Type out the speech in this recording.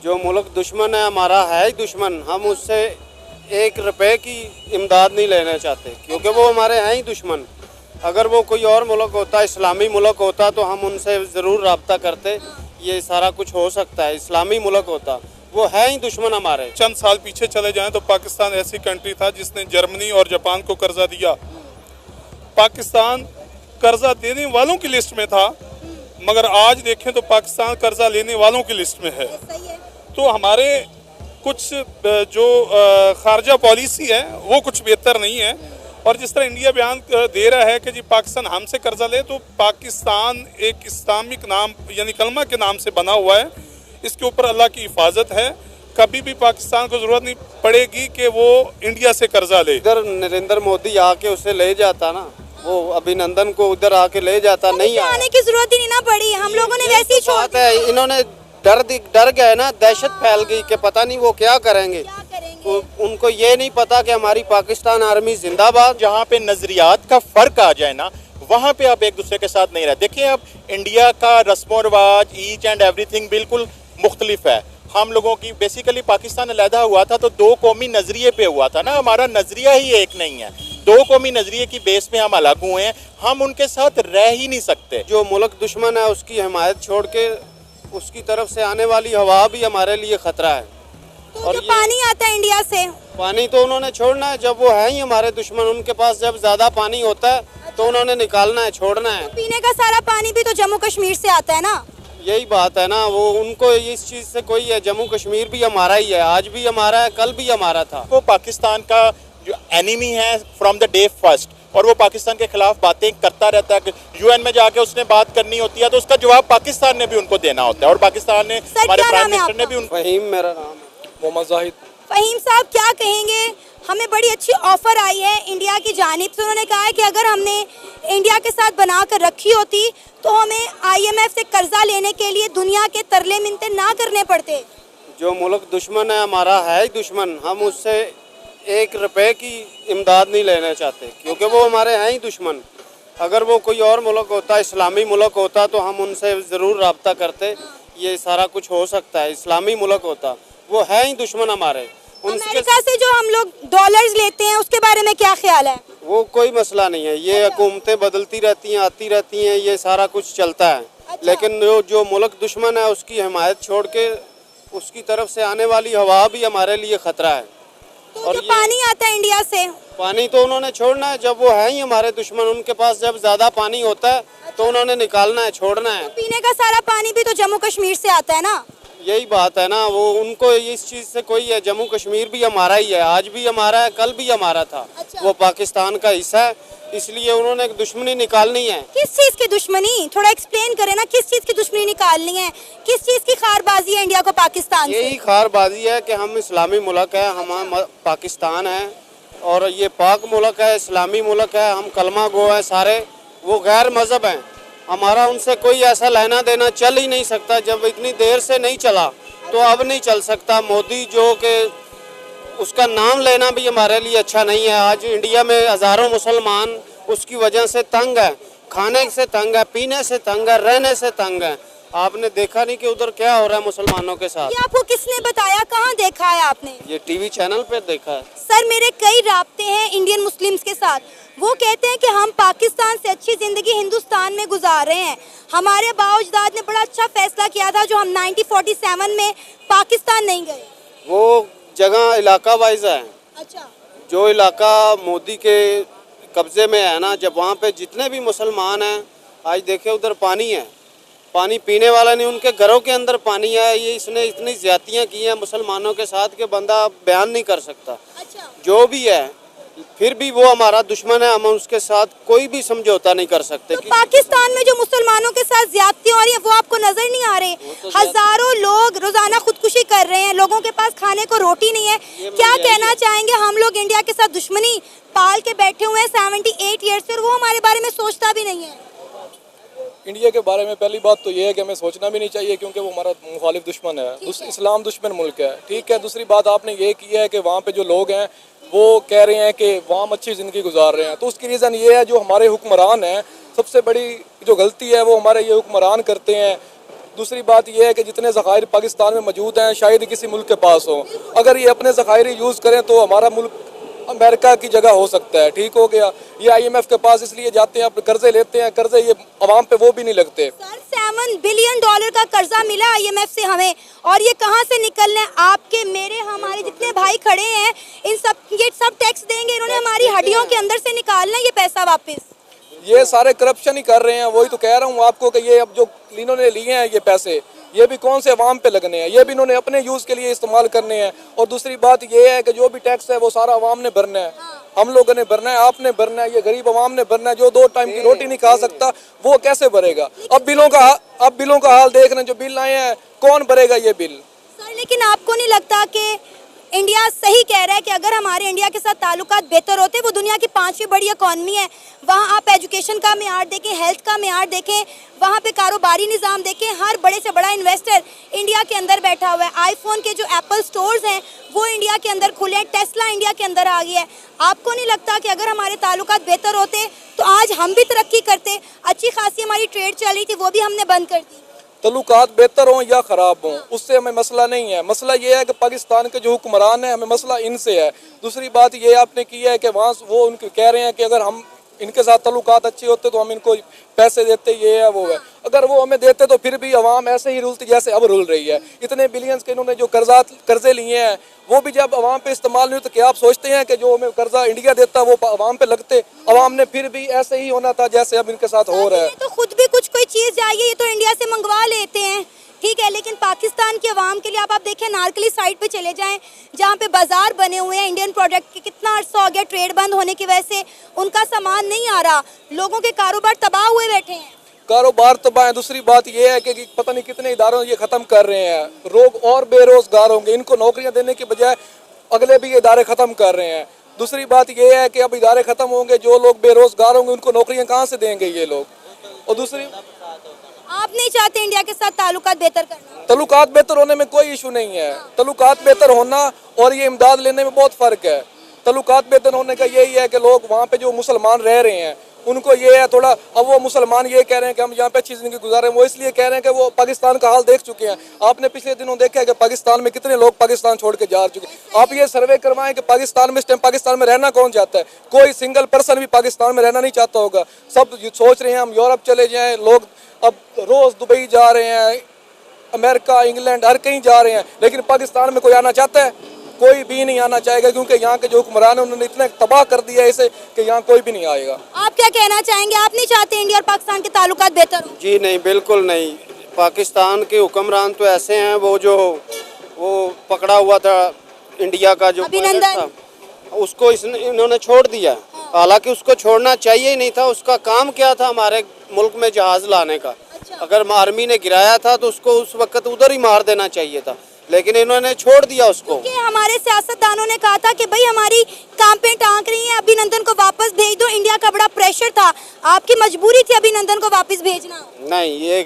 जो मुल्क दुश्मन है हमारा है ही दुश्मन, हम उससे 1 रुपए की इमदाद नहीं लेना चाहते क्योंकि वो हमारे हैं ही दुश्मन। अगर वो कोई और मुल्क होता, इस्लामी मुल्क होता तो हम उनसे ज़रूर रब्ता करते, ये सारा कुछ हो सकता है। इस्लामी मुल्क होता, वो है ही दुश्मन हमारे। चंद साल पीछे चले जाएं तो पाकिस्तान ऐसी कंट्री था जिसने जर्मनी और जापान को कर्जा दिया। पाकिस्तान कर्जा देने वालों की लिस्ट में था, मगर आज देखें तो पाकिस्तान कर्जा लेने वालों की लिस्ट में है। तो हमारे कुछ जो खारजा पॉलिसी है वो कुछ बेहतर नहीं है। और जिस तरह इंडिया बयान दे रहा है कि जी पाकिस्तान हमसे कर्जा ले, तो पाकिस्तान एक इस्लामिक नाम यानी कलमा के नाम से बना हुआ है, इसके ऊपर अल्लाह की हिफाजत है। कभी भी पाकिस्तान को जरूरत नहीं पड़ेगी कि वो इंडिया से कर्जा ले। इधर नरेंद्र मोदी आके उसे ले जाता ना, वो अभिनंदन को उधर आके ले जाता, नहीं आने की जरूरत ही नहीं ना पड़ी, हम लोगों ने वैसे ही छोड़ दिया। इन्होंने डर गए ना, दहशत फैल गई कि पता नहीं वो क्या करेंगे। उनको ये नहीं पता कि हमारी पाकिस्तान आर्मी जिंदाबाद। जहाँ पे नजरियात का फर्क आ जाए ना, वहाँ पे आप एक दूसरे के साथ नहीं रहते। देखिए, अब इंडिया का रस्म और रिवाज, ईच एंड एवरीथिंग बिल्कुल मुख्तलिफ है। हम लोगों की बेसिकली पाकिस्तान अलहदा हुआ था तो 2 कौमी नजरिए पे हुआ था ना, हमारा नजरिया ही एक नहीं है। 2 कौमी नजरिए की बेस पे हम अलग हुए हैं, हम उनके साथ रह ही नहीं सकते। जो मुल्क दुश्मन है उसकी हिमायत छोड़ के उसकी तरफ से आने वाली हवा भी हमारे लिए खतरा है। तो और जो पानी आता है इंडिया से, पानी तो उन्होंने छोड़ना है, जब वो है ही हमारे दुश्मन, उनके पास जब ज्यादा पानी होता है तो उन्होंने निकालना है, छोड़ना है। तो पीने का सारा पानी भी तो जम्मू कश्मीर से आता है ना। यही बात है ना, वो उनको इस चीज से कोई है, जम्मू कश्मीर भी हमारा ही है, आज भी हमारा है, कल भी हमारा था। वो पाकिस्तान का जो एनिमी है फ्रॉम द डे फर्स्ट, और वो पाकिस्तान के खिलाफ बातें करता रहता है। यूएन में जाके उसने बात करनी होती है तो उसका जवाब पाकिस्तान ने भी उनको देना होता है, और पाकिस्तान ने, हमारे प्राइम मिनिस्टर ने भी उनको। फहीम मेरा नाम है। मोहम्मद जाहिद। फहीम साहब, क्या कहेंगे? हमें बड़ी अच्छी ऑफर आई है इंडिया की जानिब से। उन्होंने कहा है कि अगर हमने इंडिया के साथ बना कर रखी होती तो हमें IMF से कर्जा लेने के लिए दुनिया के तरले मिन्नतें ना करने पड़ते। जो मुल्क दुश्मन है हमारा है ही दुश्मन, हम उससे 1 रुपए की इमदाद नहीं लेना चाहते क्योंकि वो हमारे हैं ही दुश्मन। अगर वो कोई और मुल्क होता, इस्लामी मुल्क होता तो हम उनसे ज़रूर रब्ता करते, ये सारा कुछ हो सकता है। इस्लामी मुल्क होता, वो है ही दुश्मन हमारे। अमेरिका से जो हम लोग डॉलर्स लेते हैं उसके बारे में क्या ख्याल है? वो कोई मसला नहीं है, ये हुकूमतें बदलती रहती हैं, आती रहती हैं, ये सारा कुछ चलता है। लेकिन जो मुल्क दुश्मन है उसकी हिमायत छोड़ के उसकी तरफ से आने वाली हवा भी हमारे लिए खतरा है। तो और जो पानी आता है इंडिया से, पानी तो उन्होंने छोड़ना है, जब वो है ही हमारे दुश्मन, उनके पास जब ज्यादा पानी होता है तो उन्होंने निकालना है, छोड़ना है। तो पीने का सारा पानी भी तो जम्मू कश्मीर से आता है ना। यही बात है ना, वो उनको इस चीज से कोई है, जम्मू कश्मीर भी हमारा ही है, आज भी हमारा है, कल भी हमारा था। वो पाकिस्तान का हिस्सा है, इसलिए उन्होंने दुश्मनी निकालनी है। किस चीज की दुश्मनी, थोड़ा एक्सप्लेन करें ना, किस चीज की दुश्मनी निकालनी है? किस चीज की खारबाजी है इंडिया को पाकिस्तान से? यही खारबाजी है कि हम इस्लामी मुल्क है, हम पाकिस्तान है और ये पाक मुल्क है, इस्लामी मुल्क है, हम कलमा गो है सारे, वो गैर मजहब हैं। हमारा उनसे कोई ऐसा लेना देना चल ही नहीं सकता। जब इतनी देर से नहीं चला तो अब नहीं चल सकता। मोदी जो कि उसका नाम लेना भी हमारे लिए अच्छा नहीं है। आज इंडिया में हज़ारों मुसलमान उसकी वजह से तंग है, खाने से तंग है, पीने से तंग है, रहने से तंग है। आपने देखा नहीं कि उधर क्या हो रहा है मुसलमानों के साथ? ये आपको किसने बताया, कहाँ देखा है आपने? ये टीवी चैनल पे देखा है। सर, मेरे कई राब्ते हैं इंडियन मुस्लिम्स के साथ, वो कहते हैं कि हम पाकिस्तान से अच्छी जिंदगी हिंदुस्तान में गुजार रहे हैं। हमारे बाओजदाद ने बड़ा अच्छा फैसला किया था जो हम 1947 में पाकिस्तान नहीं गए। वो जगह इलाका वाइज है। अच्छा। जो इलाका मोदी के कब्जे में है ना, जब वहाँ पे जितने भी मुसलमान हैं, आज देखे उधर पानी है, पानी पीने वाला नहीं, उनके घरों के अंदर पानी है। ये इसने इतनी ज्यादतियाँ की हैं मुसलमानों के साथ कि बंदा बयान नहीं कर सकता। अच्छा। जो भी है, फिर भी वो हमारा दुश्मन है, हम उसके साथ कोई भी समझौता नहीं कर सकते। तो पाकिस्तान में जो मुसलमानों के साथ ज्यादती हो रही है वो आपको नजर नहीं आ रहे? हजारों लोग रोजाना खुदकुशी कर रहे हैं, लोगों के पास खाने को रोटी नहीं है। क्या कहना चाहेंगे? हम लोग इंडिया के साथ दुश्मनी पाल के बैठे हुए हैं 78 ईयर्स से, और वो हमारे बारे में सोचता भी नहीं है। इंडिया के बारे में पहली बात तो ये है कि हमें सोचना भी नहीं चाहिए क्योंकि वो हमारा मुखालिफ दुश्मन है, इस्लाम दुश्मन मुल्क है। ठीक है, दूसरी बात आपने ये की है कि वहाँ पे जो लोग हैं वो कह रहे हैं कि वहाँ अच्छी ज़िंदगी गुजार रहे हैं, तो उसकी रीज़न ये है जो हमारे हुक्मरान हैं, सबसे बड़ी जो गलती है वो हमारे ये हुक्मरान करते हैं। दूसरी बात यह है कि जितने ज़खायर पाकिस्तान में मौजूद हैं शायद ही किसी मुल्क के पास हो। अगर ये अपने ज़खायर यूज़ करें तो हमारा मुल्क अमेरिका की जगह हो सकता है। ठीक हो गया। ये IMF के पास इसलिए जाते हैं, अपने कर्जे लेते हैं, कर्जे ये अवाम पे वो भी नहीं लगते। सर $7 बिलियन का कर्जा मिला IMF से हमें, और ये कहाँ से निकलने? आपके मेरे हमारे जितने भाई खड़े हैं इन सब ये सब टैक्स देंगे, इन्होंने हमारी हड्डियों के अंदर से निकालना ये पैसा वापस। ये सारे करप्शन ही कर रहे हैं। वही तो कह रहा हूँ आपको कि ये अब जो इन्होंने लिए हैं ये पैसे, ये भी कौन से अवाम पे लगने हैं, ये भी इन्होंने अपने यूज़ के लिए इस्तेमाल करने हैं। और दूसरी बात ये है कि जो भी टैक्स है वो सारा अवाम ने भरना है, हम लोगों ने भरना है, आपने भरना है, ये गरीब अवाम ने भरना है। जो 2 टाइम की रोटी नहीं खा सकता वो कैसे भरेगा? अब बिलों का हाल देख रहे हैं, जो बिल आए हैं कौन भरेगा ये बिल? सर लेकिन आपको नहीं लगता कि इंडिया सही कह रहा है कि अगर हमारे इंडिया के साथ ताल्लुकात बेहतर होते, वो दुनिया की 5वीं बड़ी इकॉनमी है, वहाँ आप एजुकेशन का मेयार देखें, हेल्थ का मेयार देखें, वहाँ पे कारोबारी निज़ाम देखें, हर बड़े से बड़ा इन्वेस्टर इंडिया के अंदर बैठा हुआ है। आईफोन के जो एप्पल स्टोर्स हैं वो इंडिया के अंदर खुले हैं, टेस्ला इंडिया के अंदर आ गया है। आपको नहीं लगता कि अगर हमारे ताल्लुकात बेहतर होते तो आज हम भी तरक्की करते? अच्छी खासी हमारी ट्रेड चल रही थी, वो भी हमने बंद कर दी। तल्लुकात बेहतर हों या ख़राब हों उससे हमें मसला नहीं है। मसला ये है कि पाकिस्तान के जो हुक्मरान हैं, हमें मसला इनसे है। दूसरी बात ये आपने की है कि वहाँ वो उनके कह रहे हैं कि अगर हम इनके साथ तल्लुकात अच्छे होते तो हम इनको पैसे देते, ये है वो है। अगर वो हमें देते तो फिर भी अवाम ऐसे ही रुलती जैसे अब रुल रही है। इतने बिलियंस के इन्होंने जो कर्जे लिए हैं वो भी जब अवाम पे इस्तेमाल नहीं हो तो क्या आप सोचते हैं कि जो हमें कर्जा इंडिया देता वो अवाम पे लगते? अवाम ने फिर भी ऐसे ही होना था जैसे अब इनके साथ हो रहा है। तो खुद भी कुछ कोई चीज़ चाहिए ये तो इंडिया से मंगवा लेते हैं, ठीक है, लेकिन पाकिस्तान के अवाम के लिए आप देखें, नारकली साइड पे चले जाएं जहाँ पे बाजार बने हुए हैं इंडियन प्रोडक्ट के, कितना अर्सा हो गया ट्रेड बंद होने की वजह से उनका सामान नहीं आ रहा, लोगों के कारोबार तबाह हुए बैठे हैं। कारोबार तबाह है। दूसरी बात यह है कि पता नहीं कितने इदारों ये ख़त्म कर रहे हैं, लोग और बेरोजगार होंगे। इनको नौकरियां देने की बजाय अगले भी इदारे ख़त्म कर रहे हैं। दूसरी बात यह है कि अब इदारे ख़त्म होंगे, जो लोग बेरोजगार होंगे उनको नौकरियां कहाँ से देंगे ये लोग? और दूसरी, आप नहीं चाहते इंडिया के साथ ताल्लुकात बेहतर करना? तल्लुकात बेहतर होने में कोई इशू नहीं है। तल्लुकात बेहतर होना और ये इमदाद लेने में बहुत फ़र्क है। तल्लुकात बेहतर होने का यही है कि लोग वहाँ पे जो मुसलमान रह रहे हैं उनको ये है थोड़ा, अब वो मुसलमान ये कह रहे हैं कि हम यहाँ पे अच्छी ज़िंदगी गुजारे हैं, वो इसलिए कह रहे हैं कि वो पाकिस्तान का हाल देख चुके हैं। आपने पिछले दिनों देखा है कि पाकिस्तान में कितने लोग पाकिस्तान छोड़ के जा चुके हैं। आप ये सर्वे करवाएं कि पाकिस्तान में इस टाइम पाकिस्तान में रहना कौन चाहता है? कोई सिंगल पर्सन भी पाकिस्तान में रहना नहीं चाहता होगा। सब सोच रहे हैं हम यूरोप चले जाएँ। लोग अब रोज़ दुबई जा रहे हैं, अमेरिका, इंग्लैंड, हर कहीं जा रहे हैं, लेकिन पाकिस्तान में कोई आना चाहता है? कोई भी नहीं आना चाहेगा, क्योंकि यहाँ के जो हुक्मरान है उन्होंने इतना तबाह कर दिया है इसे कि यहाँ कोई भी नहीं आएगा। आप क्या कहना चाहेंगे? आप नहीं चाहते इंडिया और पाकिस्तान के ताल्लुकात बेहतर हो? जी नहीं, बिल्कुल नहीं। पाकिस्तान के हुक्मरान तो ऐसे हैं, वो पकड़ा हुआ था इंडिया का जो अभिनंदन था, उसको इन्होंने छोड़ दिया। हालांकि उसको छोड़ना चाहिए ही नहीं था। उसका काम क्या था? हमारे मुल्क में जहाज लाने का। अगर आर्मी ने गिराया था तो उसको उस वक्त उधर ही मार देना चाहिए था, लेकिन इन्होंने छोड़ दिया उसको। कि हमारे सियासतदानों ने कहा था कि भाई हमारी काम पे टांक रही है, अभिनंदन को वापस भेज दो। इंडिया का बड़ा प्रेशर था, आपकी मजबूरी थी अभिनंदन को वापस भेजना? नहीं, ये